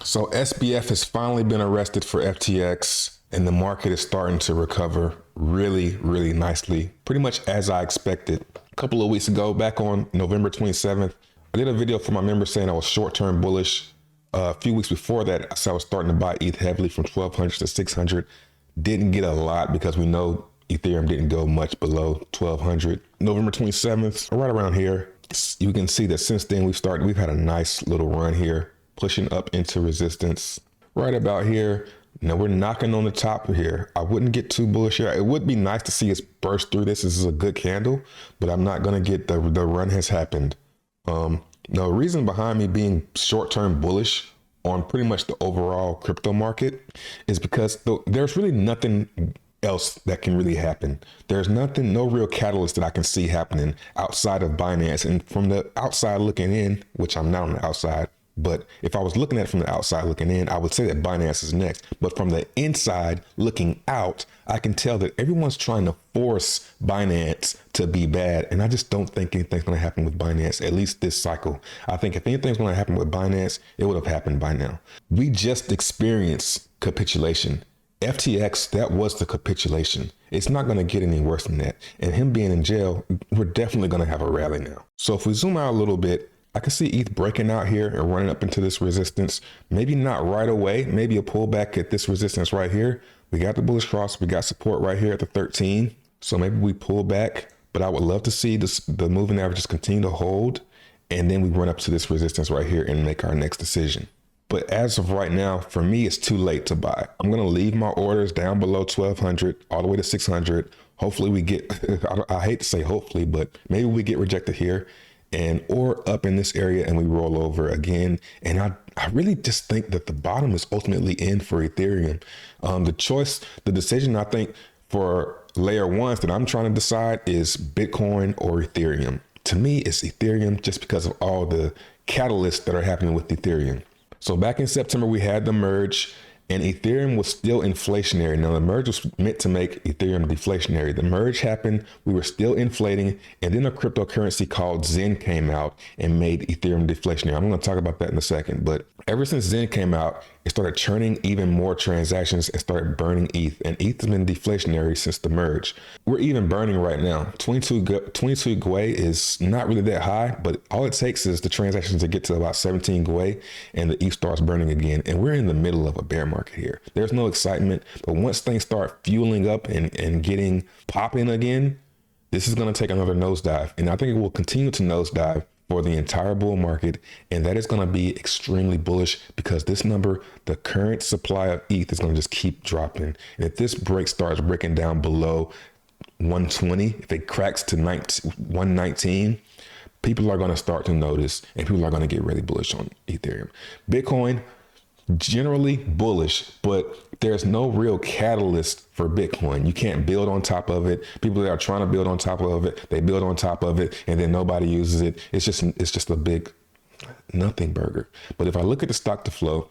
So SBF has finally been arrested for FTX, and the market is starting to recover really, really nicely, pretty much as I expected. A couple of weeks ago, back on November 27th, I did a video for my members saying I was short-term bullish. A few weeks before that, I said I was starting to buy ETH heavily from 1200 to 600. Didn't get a lot because we know Ethereum didn't go much below 1200. November 27th, right around here, you can see that since then we've had a nice little run here, pushing up into resistance right about here. Now we're knocking on the top of here. I wouldn't get too bullish here. It would be nice to see us burst through this. This is a good candle, but I'm not going to get the run has happened. The reason behind me being short-term bullish on pretty much the overall crypto market is because there's really nothing else that can really happen. There's nothing, no real catalyst that I can see happening outside of Binance. And from the outside looking in, which I'm not on the outside, but if I was looking at it from the outside looking in, I would say that Binance is next. But from the inside looking out, I can tell that everyone's trying to force Binance to be bad. And I just don't think anything's going to happen with Binance, at least this cycle. I think if anything's going to happen with Binance, it would have happened by now. We just experienced capitulation. FTX, that was the capitulation. It's not going to get any worse than that. And him being in jail, we're definitely going to have a rally now. So if we zoom out a little bit, I can see ETH breaking out here and running up into this resistance. Maybe not right away, maybe a pullback at this resistance right here. We got the bullish cross, we got support right here at the 13. So maybe we pull back, but I would love to see the moving averages continue to hold. And then we run up to this resistance right here and make our next decision. But as of right now, for me, it's too late to buy. I'm going to leave my orders down below 1200 all the way to 600. Hopefully we get, I hate to say hopefully, but maybe we get rejected here or up in this area and we roll over again. And I really just think that the bottom is ultimately in for Ethereum. The decision I think for layer ones that I'm trying to decide is Bitcoin or Ethereum. To me, it's Ethereum just because of all the catalysts that are happening with Ethereum. So back in September, we had the merge and Ethereum was still inflationary. Now the merge was meant to make Ethereum deflationary. The merge happened, we were still inflating, and then a cryptocurrency called Zen came out and made Ethereum deflationary. I'm going to talk about that in a second, but ever since Zen came out, it started churning even more transactions and started burning ETH. And ETH has been deflationary since the merge. We're even burning right now. 22 Gwei is not really that high, but all it takes is the transactions to get to about 17 Gwei and the ETH starts burning again. And we're in the middle of a bear market here. There's no excitement, but once things start fueling up and getting popping again, this is going to take another nosedive. And I think it will continue to nosedive for the entire bull market, and that is going to be extremely bullish because this number, the current supply of ETH, is going to just keep dropping. And if this starts breaking down below 120, if it cracks to 119, people are going to start to notice, and people are going to get really bullish on Ethereum. Bitcoin, generally bullish, but there's no real catalyst for Bitcoin. You can't build on top of it. People that are trying to build on top of it, they build on top of it, and then nobody uses it. It's just a big nothing burger. But if I look at the stock to flow,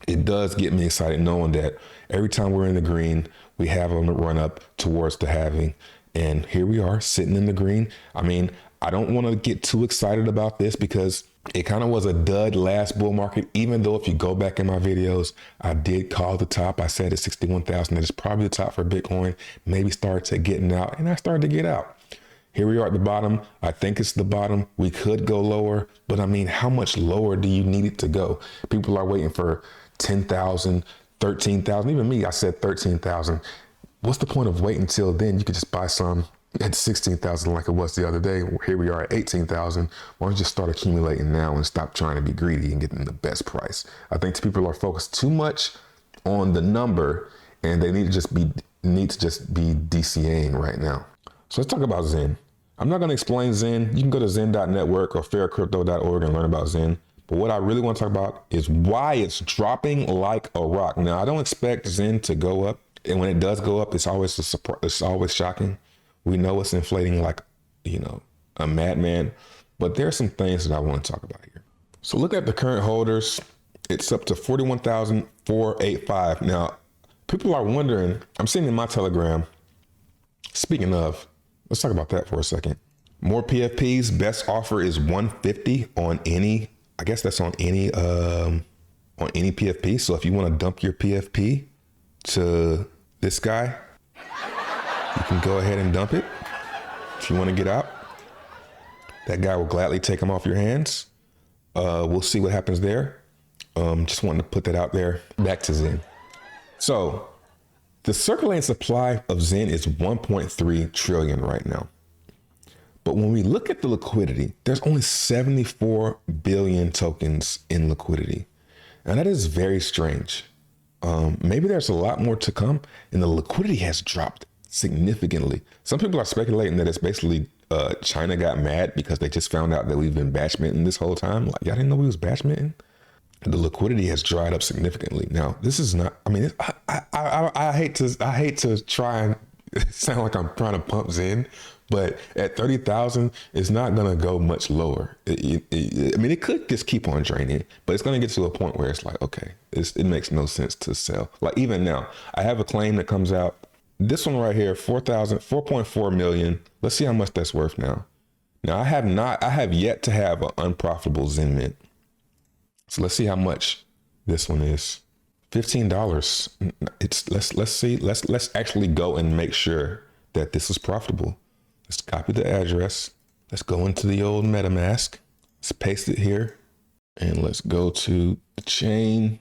it does get me excited knowing that every time we're in the green, we have a run up towards the halving. And here we are sitting in the green. I mean, I don't want to get too excited about this because it kind of was a dud last bull market, even though if you go back in my videos, I did call the top. I said at 61,000, that is probably the top for Bitcoin, maybe start to getting out, and I started to get out. Here we are at the bottom. I think it's the bottom. We could go lower, but I mean, how much lower do you need it to go? People are waiting for 10,000, 13,000, even me, I said 13,000. What's the point of waiting until then? You could just buy some at 16,000 like it was the other day. Here we are at 18,000. Why don't you just start accumulating now and stop trying to be greedy and getting the best price? I think people are focused too much on the number and they need to just be DCAing right now. So let's talk about Zen. I'm not going to explain Zen. You can go to zen.network or faircrypto.org and learn about Zen. But what I really want to talk about is why it's dropping like a rock. Now, I don't expect Zen to go up. And when it does go up, it's always shocking. We know it's inflating like, a madman, but there's some things that I want to talk about here. So look at the current holders. It's up to 41,485. Now, people are wondering, I'm sitting in my Telegram. Speaking of, let's talk about that for a second. More PFPs, best offer is 150 on any, I guess that's on any on any PFP. So if you want to dump your PFP to this guy, you can go ahead and dump it. If you want to get out, that guy will gladly take them off your hands. We'll see what happens there. Just wanted to put that out there. Back to Zen. So the circulating supply of Zen is 1.3 trillion right now. But when we look at the liquidity, there's only 74 billion tokens in liquidity. And that is very strange. Maybe there's a lot more to come, and the liquidity has dropped significantly. Some people are speculating that it's basically China got mad because they just found out that we've been batch minting this whole time. Like, y'all didn't know we was batch minting? The liquidity has dried up significantly. Now, this is not, I mean, I hate to try and sound like I'm trying to pump Zen, but at 30,000, it's not going to go much lower. I mean, it could just keep on draining, but it's going to get to a point where it's like, okay, it makes no sense to sell. Like even now, I have a claim that comes out. This one right here, 4.4 million. Let's see how much that's worth now. Now I have yet to have an unprofitable Zen mint. So let's see how much this one is. $15. Let's actually go and make sure that this is profitable. Let's copy the address. Let's go into the old MetaMask. Let's paste it here. And let's go to the chain,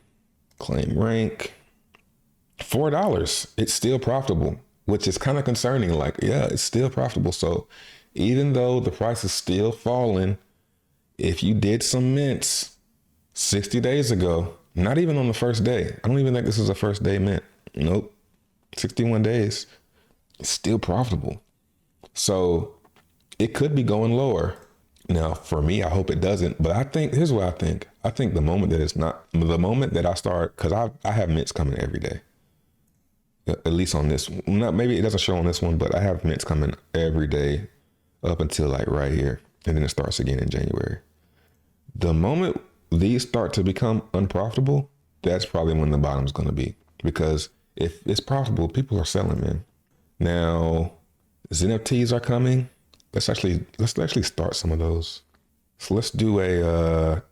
claim rank. $4. It's still profitable, which is kind of concerning. Like, yeah, it's still profitable. So even though the price is still falling, if you did some mints 60 days ago, not even on the first day, I don't even think this is a first day mint. Nope. 61 days, it's still profitable. So it could be going lower. Now, for me, I hope it doesn't. But I think, here's what I think. I think the moment that it's not, the moment that I start, because I have mints coming every day. At least on this one. Not, maybe it doesn't show on this one, but I have mints coming every day up until like right here. And then it starts again in January. The moment these start to become unprofitable, that's probably when the bottom's going to be. Because if it's profitable, people are selling, man. Now, NFTs are coming. Let's actually start some of those. So let's do a,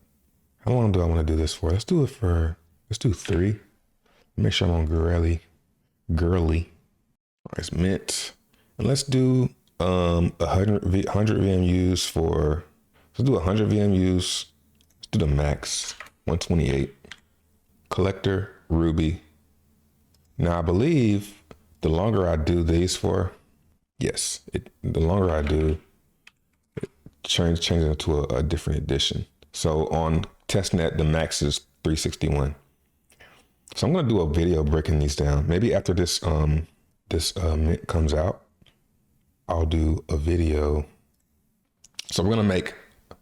how long do I want to do this for? Let's do 3. Make sure I'm on girly. Nice mint. And let's do 100 VMUs for, let's do 100 VMUs. Let's do the max, 128. Collector, Ruby. Now I believe the longer I do these for, yes, the longer I do, it changes into a different edition. So on testnet, the max is 361. So I'm gonna do a video breaking these down. Maybe after this mint comes out, I'll do a video. So we're gonna make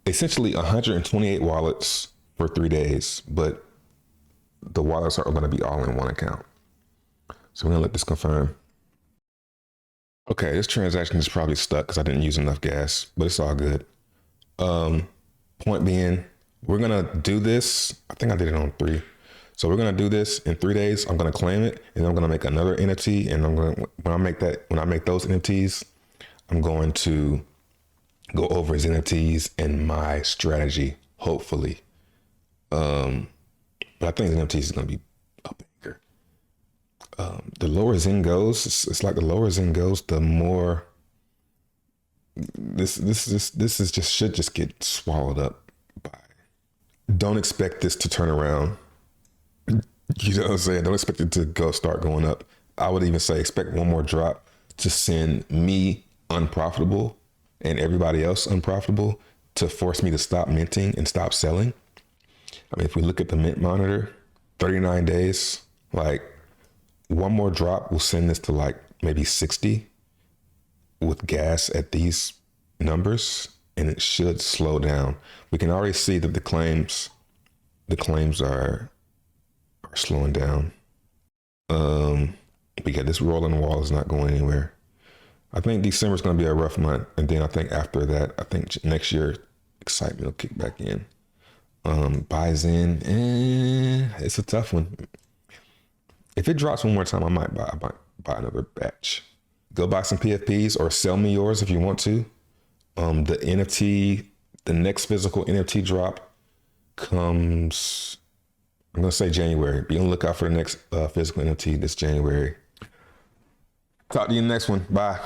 essentially 128 wallets for 3 days, but the wallets are gonna be all in one account. So we're gonna let this confirm. Okay, this transaction is probably stuck because I didn't use enough gas, but it's all good. Point being, we're gonna do this. I think I did it on 3. So we're gonna do this in 3 days. I'm gonna claim it, and I'm gonna make another NFT. And I'm gonna when I make those NFTs, I'm going to go over his NFTs and my strategy, hopefully. But I think the NFTs is gonna be up here. The lower Zen goes, it's like the lower Zen goes, the more this is just should just get swallowed up by. Don't expect this to turn around. You know what I'm saying? Don't expect it to start going up. I would even say expect one more drop to send me unprofitable and everybody else unprofitable, to force me to stop minting and stop selling. I mean, if we look at the mint monitor, 39 days, like one more drop will send this to like maybe 60 with gas at these numbers, and it should slow down. We can already see that the claims are slowing down. But yeah, this rolling wall is not going anywhere. I think December is going to be a rough month, and then I think after that, I think next year excitement will kick back in. Buys in, it's a tough one. If it drops one more time, I might buy another batch. Go buy some PFPs or sell me yours if you want to. The NFT, the next physical NFT drop comes I'm going to say January. Be on the lookout for the next physical NFT this January. Talk to you in the next one. Bye.